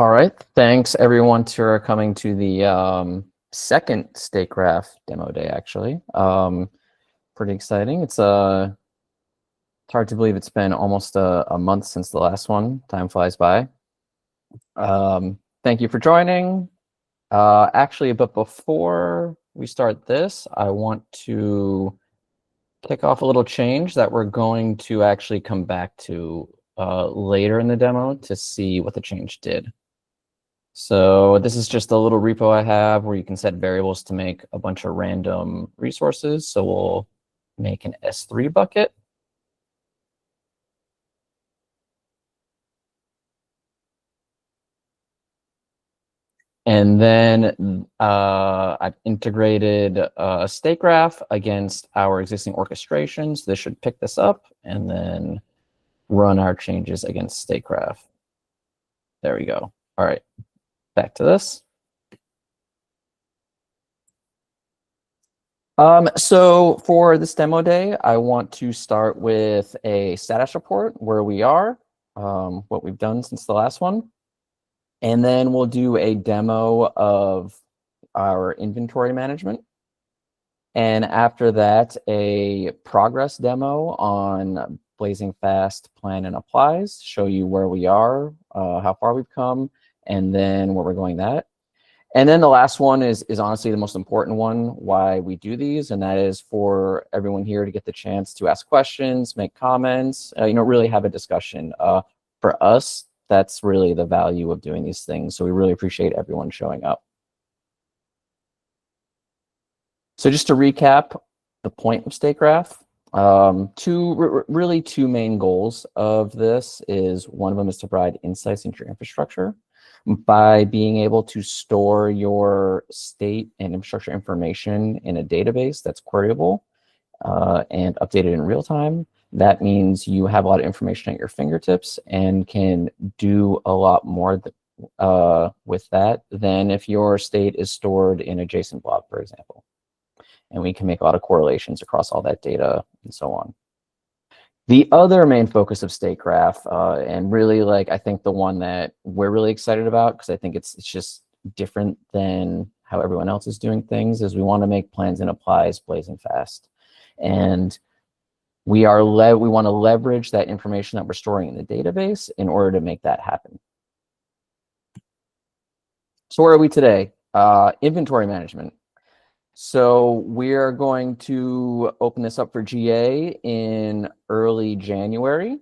All right, thanks everyone for coming to the second Stategraph demo day, actually. Pretty exciting. It's hard to believe it's been almost a month since the last one. Time flies by. Thank you for joining. Actually, but before we start this, I want to kick off a little change that we're going to actually come back to later in the demo to see what the change did. So this is just a little repo I have where you can set variables to make a bunch of random resources. So we'll make an S3 bucket. And then I've integrated a state graph against our existing orchestrations. This should pick this up and then run our changes against state graph. There we go. All right, back to this. So for this demo day, I want to start with a status report, where we are, what we've done since the last one. And then we'll do a demo of our inventory management. And after that, a progress demo on Blazing Fast Plan and Applies, show you where we are, how far we've come, and then where we're going that. And then the last one is honestly the most important one, why we do these, and that is for everyone here to get the chance to ask questions, make comments, really have a discussion. For us, that's really the value of doing these things. So we really appreciate everyone showing up. So just to recap the point of Stategraph, two main goals of this is one of them is to provide insights into your infrastructure by being able to store your state and infrastructure information in a database that's queryable and updated in real time. That means you have a lot of information at your fingertips and can do a lot more with that than if your state is stored in a JSON blob, for example. And we can make a lot of correlations across all that data and so on. The other main focus of Stategraph, and really I think the one that we're really excited about, because I think it's just different than how everyone else is doing things, is we want to make plans and applies blazing fast. And we want to leverage that information that we're storing in the database in order to make that happen. So where are we today? Inventory management. So we're going to open this up for GA in early January.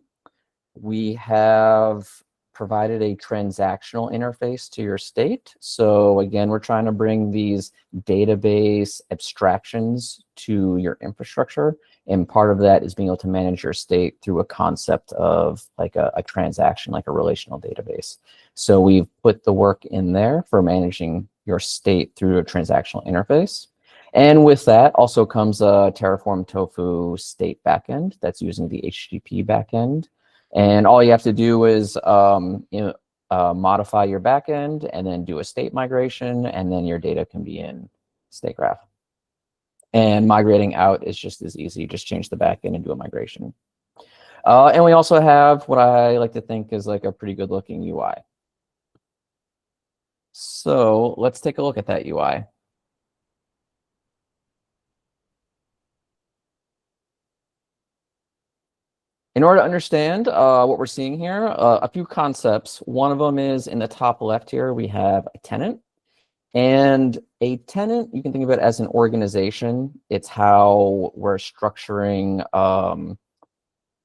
We have provided a transactional interface to your state. So again, we're trying to bring these database abstractions to your infrastructure. And part of that is being able to manage your state through a concept of a transaction, like a relational database. So we've put the work in there for managing your state through a transactional interface. And with that also comes a Terraform Tofu state backend that's using the HTTP backend. And all you have to do is modify your backend and then do a state migration, and then your data can be in Stategraph. And migrating out is just as easy. Just change the backend and do a migration. And we also have what I like to think is a pretty good looking UI. So let's take a look at that UI. In order to understand what we're seeing here, a few concepts. One of them is in the top left here, we have a tenant. And a tenant, you can think of it as an organization. It's how we're structuring,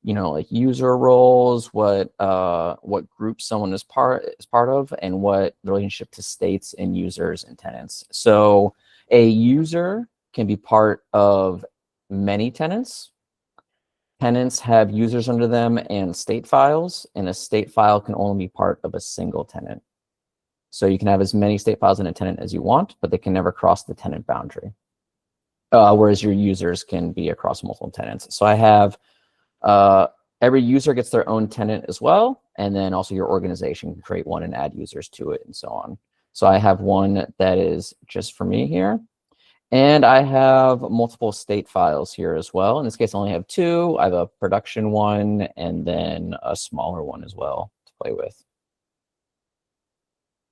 user roles, what group someone is part of, and what the relationship to states and users and tenants. So a user can be part of many tenants. Tenants have users under them and state files, and a state file can only be part of a single tenant. So you can have as many state files in a tenant as you want, but they can never cross the tenant boundary. Whereas your users can be across multiple tenants. So I have every user gets their own tenant as well, and then also your organization can create one and add users to it and so on. So I have one that is just for me here. And I have multiple state files here as well. In this case, I only have two. I have a production one and then a smaller one as well to play with.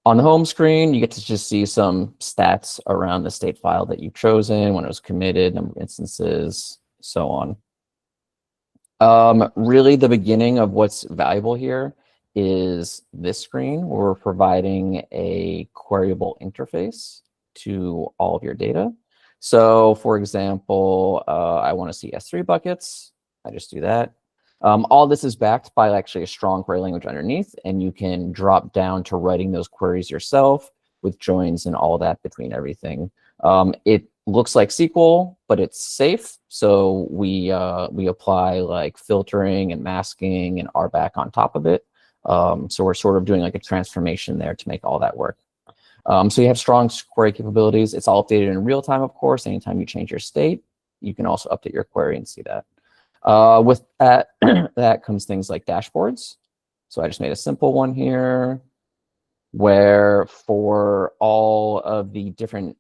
On the home screen, you get to just see some stats around the state file that you've chosen, when it was committed, number of instances, so on. Really, the beginning of what's valuable here is this screen where we're providing a queryable interface to all of your data. So for example, I want to see S3 buckets. I just do that. All this is backed by actually a strong query language underneath, and you can drop down to writing those queries yourself with joins and all that between everything. It looks like SQL, but it's safe. So we apply like filtering and masking and RBAC on top of it. So we're sort of doing like a transformation there to make all that work. So you have strong query capabilities. It's all updated in real time, of course. Anytime you change your state, you can also update your query and see that. With that, that comes things like dashboards. So I just made a simple one here where for all of the different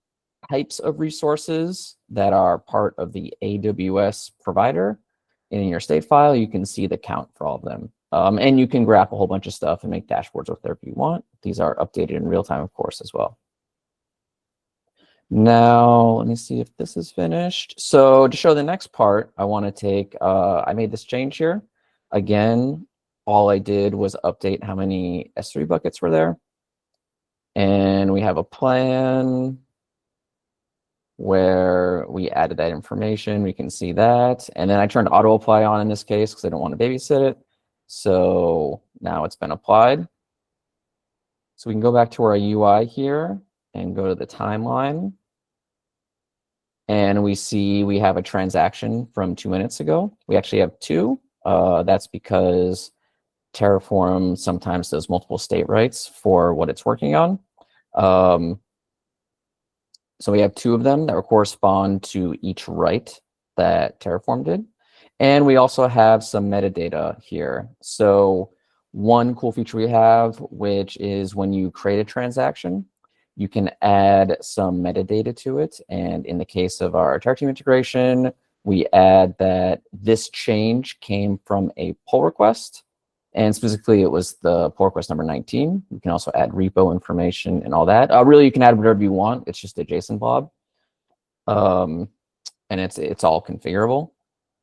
types of resources that are part of the AWS provider in your state file, you can see the count for all of them. And you can graph a whole bunch of stuff and make dashboards with whatever you want. These are updated in real time, of course, as well. Now, let me see if this is finished. So to show the next part, I want to take, I made this change here. Again, all I did was update how many S3 buckets were there. And we have a plan where we added that information. We can see that. And then I turned auto apply on in this case because I don't want to babysit it. So now it's been applied. So we can go back to our UI here and go to the timeline. And we see we have a transaction from 2 minutes ago. We actually have two. That's because Terraform sometimes does multiple state writes for what it's working on. So we have two of them that will correspond to each write that Terraform did. And we also have some metadata here. So one cool feature we have, which is when you create a transaction, you can add some metadata to it. And in the case of our Terraform integration, we add that this change came from a pull request. And specifically, it was the pull request number 19. You can also add repo information and all that. Really, you can add whatever you want. It's just a JSON blob. And it's all configurable.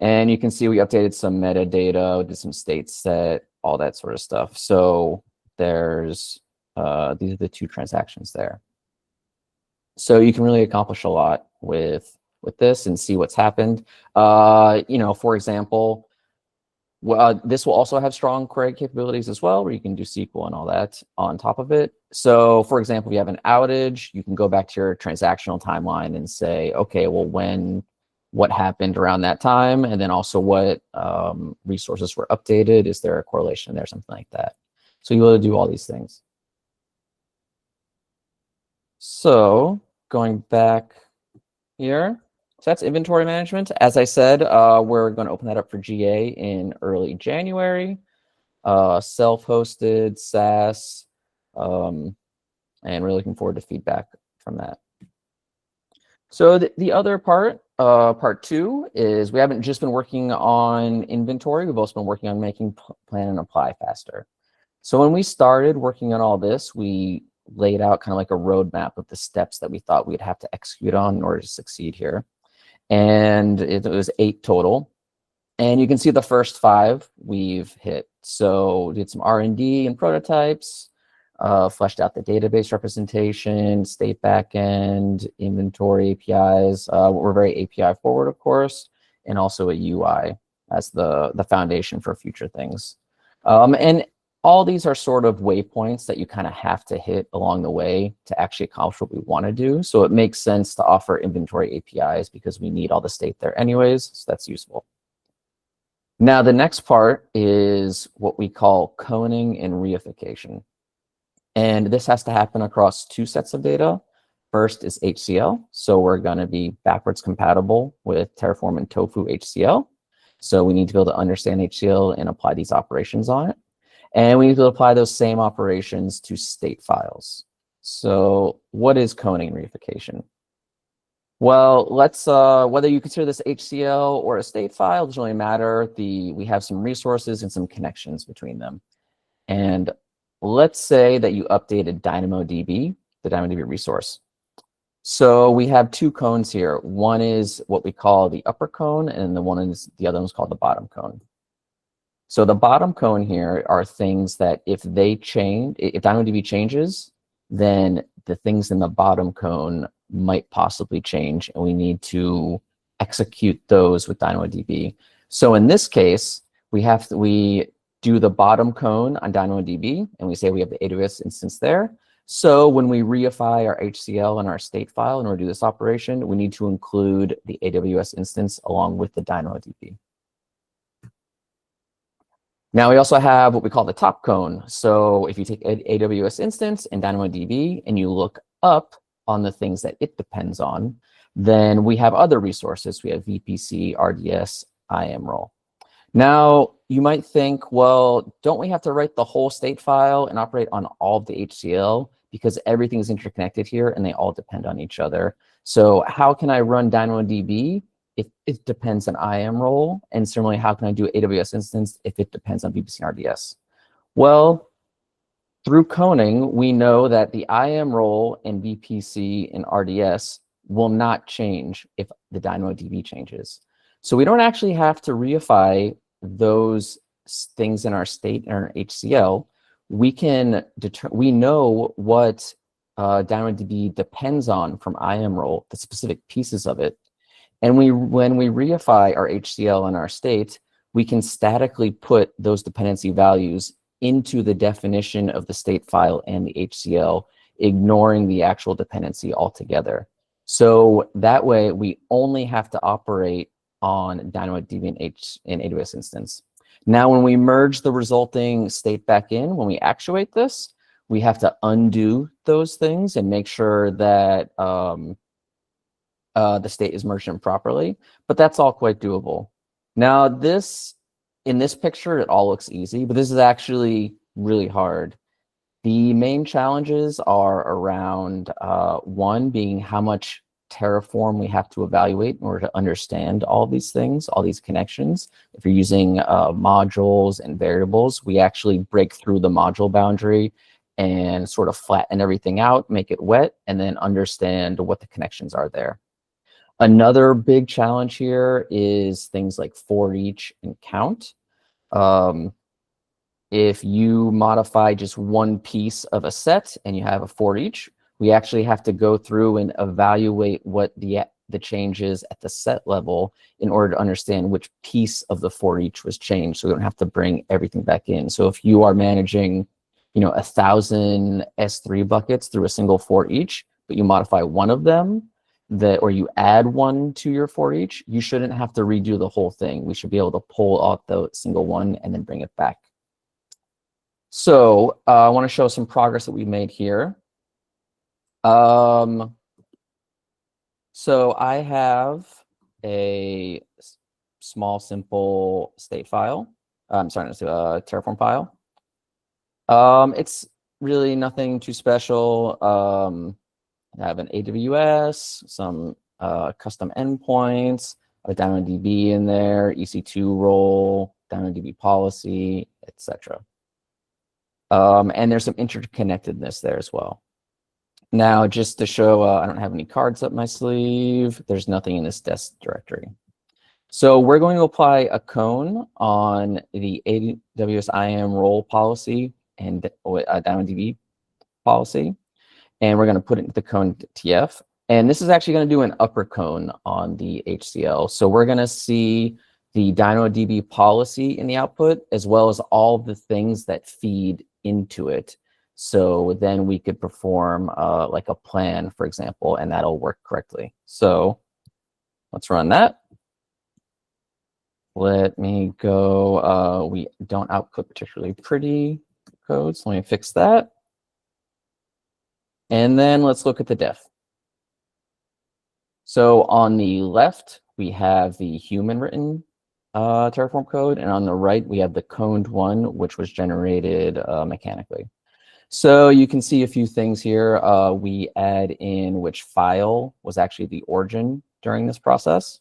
And you can see we updated some metadata, did some state set, all that sort of stuff. So there's these are the two transactions there. So you can really accomplish a lot with this and see what's happened. For example, this will also have strong query capabilities as well, where you can do SQL and all that on top of it. So for example, if you have an outage, you can go back to your transactional timeline and say, okay, well, what happened around that time? And then also what resources were updated? Is there a correlation there, something like that? So you'll be able to do all these things. So going back here, so that's inventory management. As I said, we're going to open that up for GA in early January. Self-hosted, SaaS, and we're looking forward to feedback from that. So the other part, part two, is we haven't just been working on inventory. We've also been working on making plan and apply faster. So when we started working on all this, we laid out kind of like a roadmap of the steps that we thought we'd have to execute on in order to succeed here. And it was 8 total. And you can see the first 5 we've hit. So did some R&D and prototypes, fleshed out the database representation, state backend, inventory APIs. We're very API forward, of course, and also a UI as the foundation for future things. And all these are sort of waypoints that you kind of have to hit along the way to actually accomplish what we want to do. So it makes sense to offer inventory APIs because we need all the state there anyways, so that's useful. Now, the next part is what we call coning and reification. And this has to happen across 2 sets of data. First is HCL. So we're going to be backwards compatible with Terraform and Tofu HCL. So we need to be able to understand HCL and apply these operations on it. And we need to apply those same operations to state files. So what is coning and reification? Well, let's whether you consider this HCL or a state file, doesn't really matter. We have some resources and some connections between them. And let's say that you updated DynamoDB, the DynamoDB resource. So we have two cones here. One is what we call the upper cone, and the other one's called the bottom cone. So the bottom cone here are things that if DynamoDB changes, then the things in the bottom cone might possibly change, and we need to execute those with DynamoDB. So in this case, we do the bottom cone on DynamoDB, and we say we have the AWS instance there. So when we reify our HCL and our state file in order to do this operation, we need to include the AWS instance along with the DynamoDB. Now we also have what we call the top cone. So if you take an AWS instance and DynamoDB and you look up on the things that it depends on, then we have other resources. We have VPC, RDS, IAM role. Now you might think, well, don't we have to write the whole state file and operate on all of the HCL because everything is interconnected here and they all depend on each other? So how can I run DynamoDB if it depends on IAM role? And similarly, how can I do AWS instance if it depends on VPC and RDS? Well, through coning, we know that the IAM role and VPC and RDS will not change if the DynamoDB changes. So we don't actually have to reify those things in our state and our HCL. We know what DynamoDB depends on from IAM role, the specific pieces of it. And when we reify our HCL and our state, we can statically put those dependency values into the definition of the state file and the HCL, ignoring the actual dependency altogether. So that way, we only have to operate on DynamoDB and AWS instance. Now, when we merge the resulting state back in, when we actuate this, we have to undo those things and make sure that the state is merged in properly, but that's all quite doable. Now, in this picture, it all looks easy, but this is actually really hard. The main challenges are around one being how much Terraform we have to evaluate in order to understand all these things, all these connections. If you're using modules and variables, we actually break through the module boundary and sort of flatten everything out, make it wet, and then understand what the connections are there. Another big challenge here is things like for each and count. If you modify just one piece of a set and you have a for each, we actually have to go through and evaluate what the changes at the set level in order to understand which piece of the for each was changed. So we don't have to bring everything back in. So if you are managing, 1,000 S3 buckets through a single for each, but you modify one of them, or you add one to your for each, you shouldn't have to redo the whole thing. We should be able to pull out the single one and then bring it back. So I want to show some progress that we made here. So I have a small, simple state file. I'm sorry, it's a Terraform file. It's really nothing too special. I have an AWS, some custom endpoints, a DynamoDB in there, EC2 role, DynamoDB policy, etc. And there's some interconnectedness there as well. Now, just to show I don't have any cards up my sleeve, there's nothing in this desk directory. So we're going to apply a cone on the AWS IAM role policy and DynamoDB policy, and we're going to put it into the cone TF. And this is actually going to do an upper cone on the HCL. So we're going to see the DynamoDB policy in the output, as well as all the things that feed into it. So then we could perform like a plan, for example, and that'll work correctly. So let's run that. Let me go. We don't output particularly pretty code, so let me fix that. And then let's look at the def. So on the left, we have the human written Terraform code, and on the right, we have the coned one, which was generated mechanically. So you can see a few things here. We add in which file was actually the origin during this process.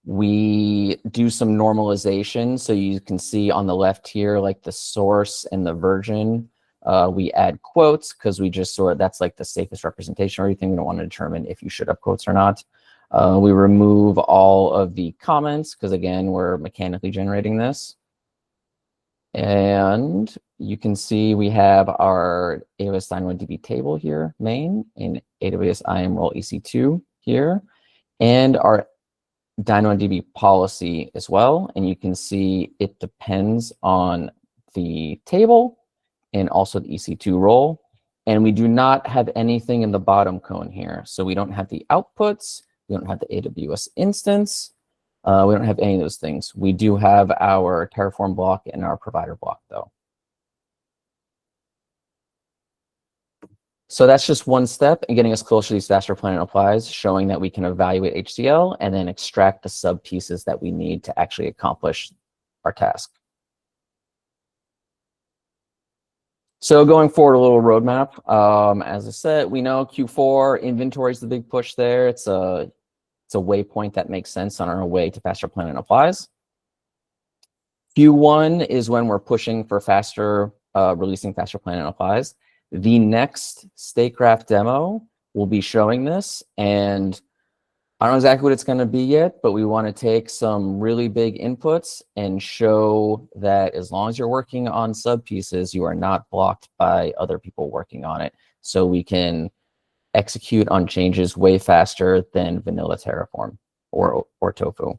We do some normalization. So you can see on the left here, like the source and the version. We add quotes because we just that's like the safest representation or anything. We don't want to determine if you should have quotes or not. We remove all of the comments because, again, we're mechanically generating this. And you can see we have our AWS DynamoDB table here, main, and AWS IAM role EC2 here, and our DynamoDB policy as well. And you can see it depends on the table and also the EC2 role. And we do not have anything in the bottom cone here. So we don't have the outputs. We don't have the AWS instance. We don't have any of those things. We do have our Terraform block and our provider block, though. So that's just one step in getting us closer to these faster planning applies, showing that we can evaluate HCL and then extract the sub pieces that we need to actually accomplish our task. So going forward, a little roadmap. As I said, we know Q4 inventory is the big push there. It's a waypoint that makes sense on our way to faster planning applies. Q1 is when we're pushing for faster, releasing faster planning applies. The next Stategraph demo will be showing this, and I don't know exactly what it's going to be yet, but we want to take some really big inputs and show that as long as you're working on sub pieces, you are not blocked by other people working on it. So we can execute on changes way faster than vanilla Terraform or Tofu.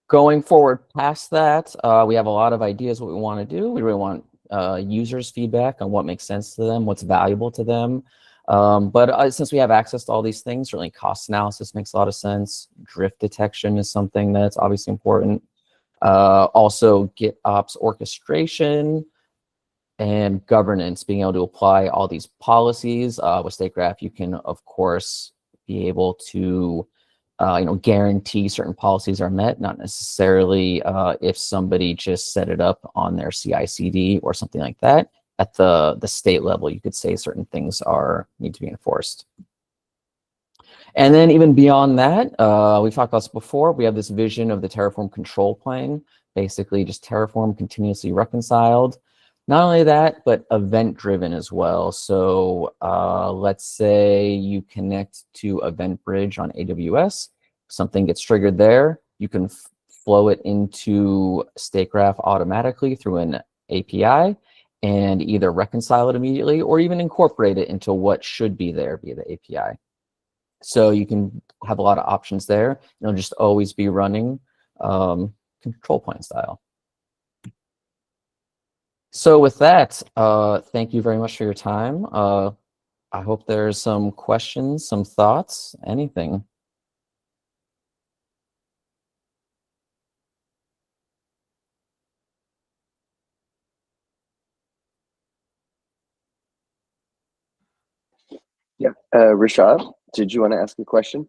Going forward past that, we have a lot of ideas what we want to do. We really want users' feedback on what makes sense to them, what's valuable to them. But since we have access to all these things, certainly cost analysis makes a lot of sense. Drift detection is something that's obviously important. Also, GitOps orchestration and governance, being able to apply all these policies. With Stategraph, you can, of course, be able to guarantee certain policies are met, not necessarily if somebody just set it up on their CI/CD or something like that. At the state level, you could say certain things need to be enforced. And then even beyond that, we've talked about this before, we have this vision of the Terraform control plane, basically just Terraform continuously reconciled. Not only that, but event-driven as well. So let's say you connect to Event Bridge on AWS, something gets triggered there, you can flow it into Stategraph automatically through an API and either reconcile it immediately or even incorporate it into what should be there via the API. So you can have a lot of options there. It'll just always be running control plane style. So with that, thank you very much for your time. I hope there's some questions, some thoughts, anything. Yeah, Rashad, did you want to ask a question?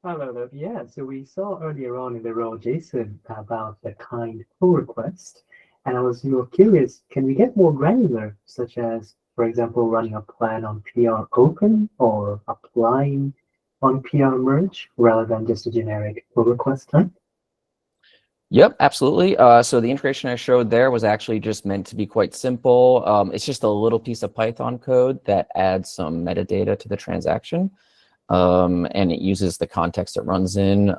Hello, yeah. So we saw earlier on in the role, Jason, about the kind pull request, and I was more curious, can we get more granular, such as, for example, running a plan on PR open or applying on PR merge rather than just a generic pull request type? Yep, absolutely. So the integration I showed there was actually just meant to be quite simple. It's just a little piece of Python code that adds some metadata to the transaction. And it uses the context it runs in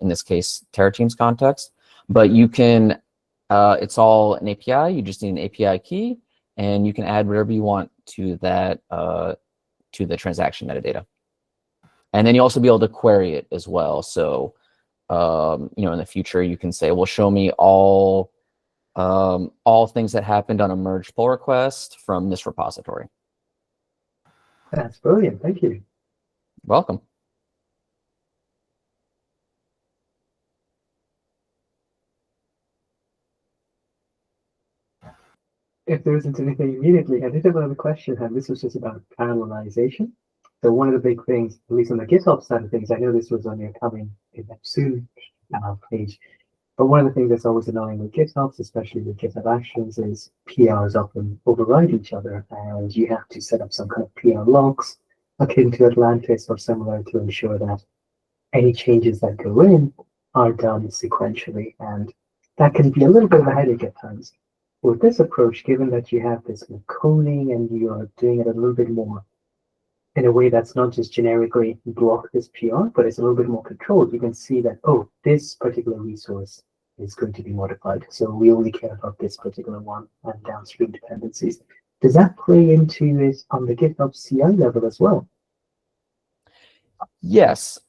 this case, TerraTeam's context. But you can, it's all an API. You just need an API key, and you can add whatever you want to that, to the transaction metadata. And then you also be able to query it as well. So, in the future, you can say, well, show me all things that happened on a merge pull request from this repository. That's brilliant. Thank you. Welcome. If there isn't anything immediately, I did have another question, and this was just about parallelization. So one of the big things, at least on the GitHub side of things, I know this was on your coming event soon page, but one of the things that's always annoying with GitHubs, especially with GitHub Actions, is PRs often override each other, and you have to set up some kind of PR logs akin to Atlantis or similar to ensure that any changes that go in are done sequentially, and that can be a little bit of a headache at times. With this approach, given that you have this coding and you're doing it a little bit more in a way that's not just generically block this PR, but it's a little bit more controlled, you can see that, oh, this particular resource is going to be modified. So we only care about this particular one and downstream dependencies. Does that play into it on the GitHub CI level as well? Yes.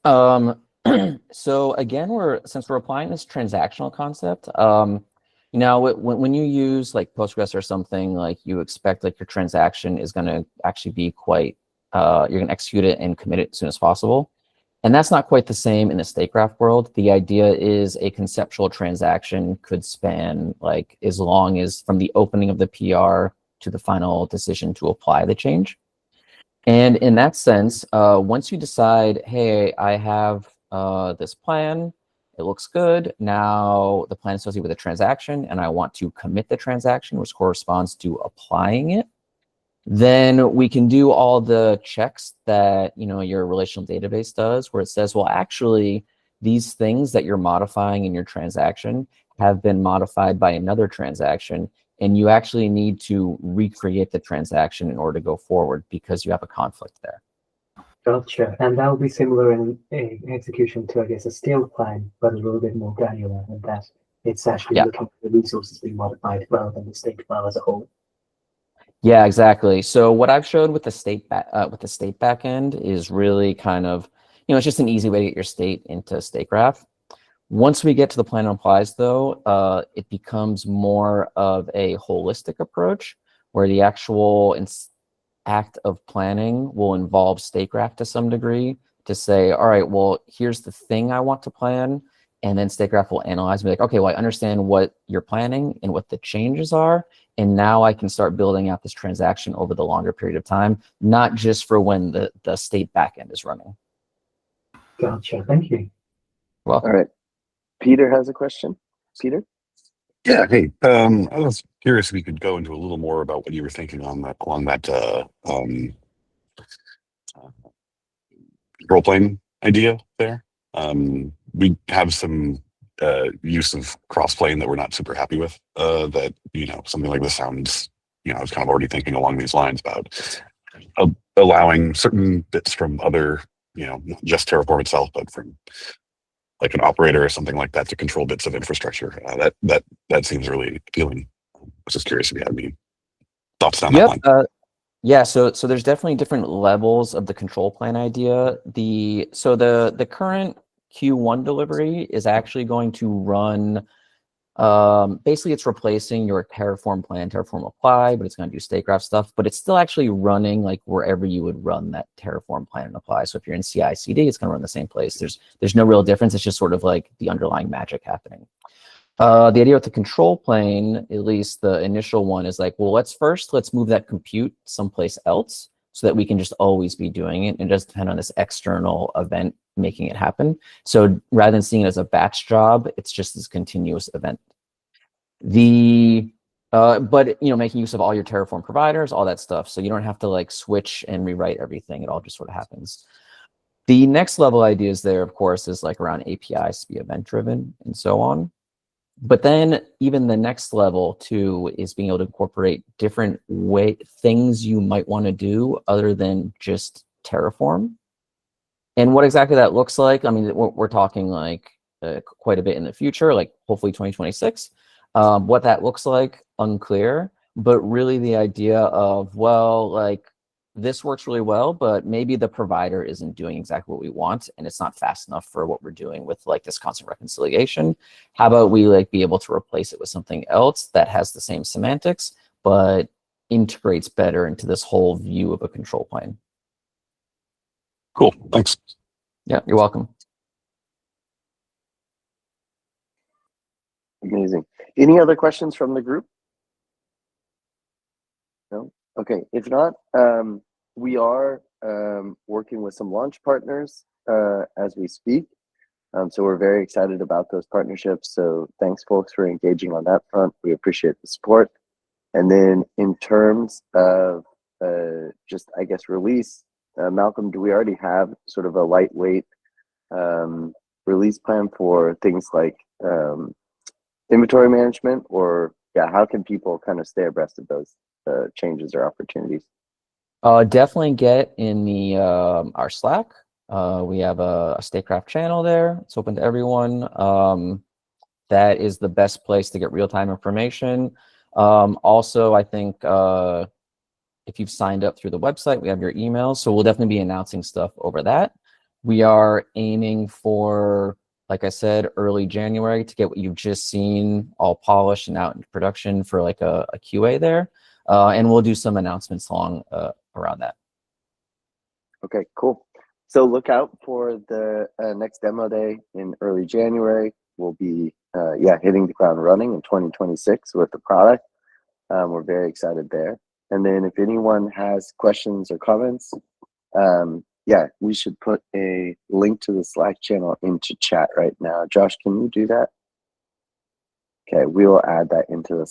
So again, since we're applying this transactional concept, when you use like Postgres or something, like you expect like your transaction is going to actually be quite, you're going to execute it and commit it as soon as possible. And that's not quite the same in the Stategraph world. The idea is a conceptual transaction could span like as long as from the opening of the PR to the final decision to apply the change. And in that sense, once you decide, hey, I have this plan, it looks good. Now the plan is associated with a transaction and I want to commit the transaction, which corresponds to applying it. Then we can do all the checks that your relational database does, where it says, well, actually, these things that you're modifying in your transaction have been modified by another transaction, and you actually need to recreate the transaction in order to go forward because you have a conflict there. Gotcha. And that will be similar in execution to, I guess, a stale plan, but a little bit more granular in that it's actually looking at the resources being modified rather than the state file as a whole. Yeah, exactly. So what I've showed with the state backend is really kind of, it's just an easy way to get your state into Stategraph. Once we get to the plan and applies, though, it becomes more of a holistic approach where the actual act of planning will involve Stategraph to some degree to say, all right, well, here's the thing I want to plan. And then Stategraph will analyze and be like, okay, well, I understand what you're planning and what the changes are. And now I can start building out this transaction over the longer period of time, not just for when the state backend is running. Gotcha. Thank you. Welcome. All right. Peter has a question. Peter? Yeah, hey, I was curious if we could go into a little more about what you were thinking on that along that role playing idea there. We have some use of cross-playing that we're not super happy with. That something like this sounds. I was kind of already thinking along these lines about allowing certain bits from other, not just Terraform itself, but from like an operator or something like that to control bits of infrastructure. That seems really appealing. I was just curious if you had any thoughts down that line. Yeah, so there's definitely different levels of the control plane idea. The current Q1 delivery is actually going to run, basically it's replacing your Terraform plan, Terraform apply, but it's going to do Stategraph stuff, but it's still actually running like wherever you would run that Terraform plan and apply. So if you're in CI/CD, it's going to run the same place. There's no real difference. It's just sort of like the underlying magic happening. The idea with the control plane, at least the initial one, is like, well, let's move that compute someplace else so that we can just always be doing it and just depend on this external event making it happen. So rather than seeing it as a batch job, it's just this continuous event. But making use of all your Terraform providers, all that stuff, so you don't have to like switch and rewrite everything. It all just sort of happens. The next level ideas there, of course, is like around APIs to be event driven and so on. But then even the next level too is being able to incorporate different things you might want to do other than just Terraform. And what exactly that looks like, I mean, we're talking like quite a bit in the future, like hopefully 2026. What that looks like, unclear. But really the idea of, well, like this works really well, but maybe the provider isn't doing exactly what we want and it's not fast enough for what we're doing with like this constant reconciliation. How about we like be able to replace it with something else that has the same semantics, but integrates better into this whole view of a control plane? Cool, thanks. Yeah, you're welcome. Amazing. Any other questions from the group? No? Okay, if not, we are working with some launch partners as we speak. So we're very excited about those partnerships. So thanks folks for engaging on that front. We appreciate the support. And then in terms of just, I guess, release, Malcolm, do we already have sort of a lightweight release plan for things like inventory management, or yeah, how can people kind of stay abreast of those changes or opportunities? Definitely get in the our Slack. We have a Stategraph channel there. It's open to everyone. That is the best place to get real-time information. Also, I think if you've signed up through the website, we have your email. So we'll definitely be announcing stuff over that. We are aiming for, like I said, early January to get what you've just seen all polished and out into production for like a QA there. And we'll do some announcements around that. Okay, cool. So look out for the next demo day in early January. We'll be hitting the ground running in 2026 with the product. We're very excited there. And then if anyone has questions or comments, we should put a link to the Slack channel into chat right now. Josh, can you do that? Okay, we will add that into the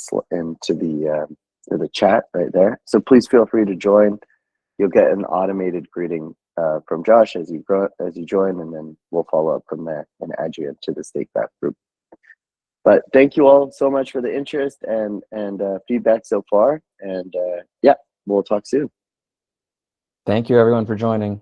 chat right there. So please feel free to join. You'll get an automated greeting from Josh as you join, and then we'll follow up from there and add you into the Stategraph group. But thank you all so much for the interest and feedback so far. And we'll talk soon. Thank you, everyone, for joining.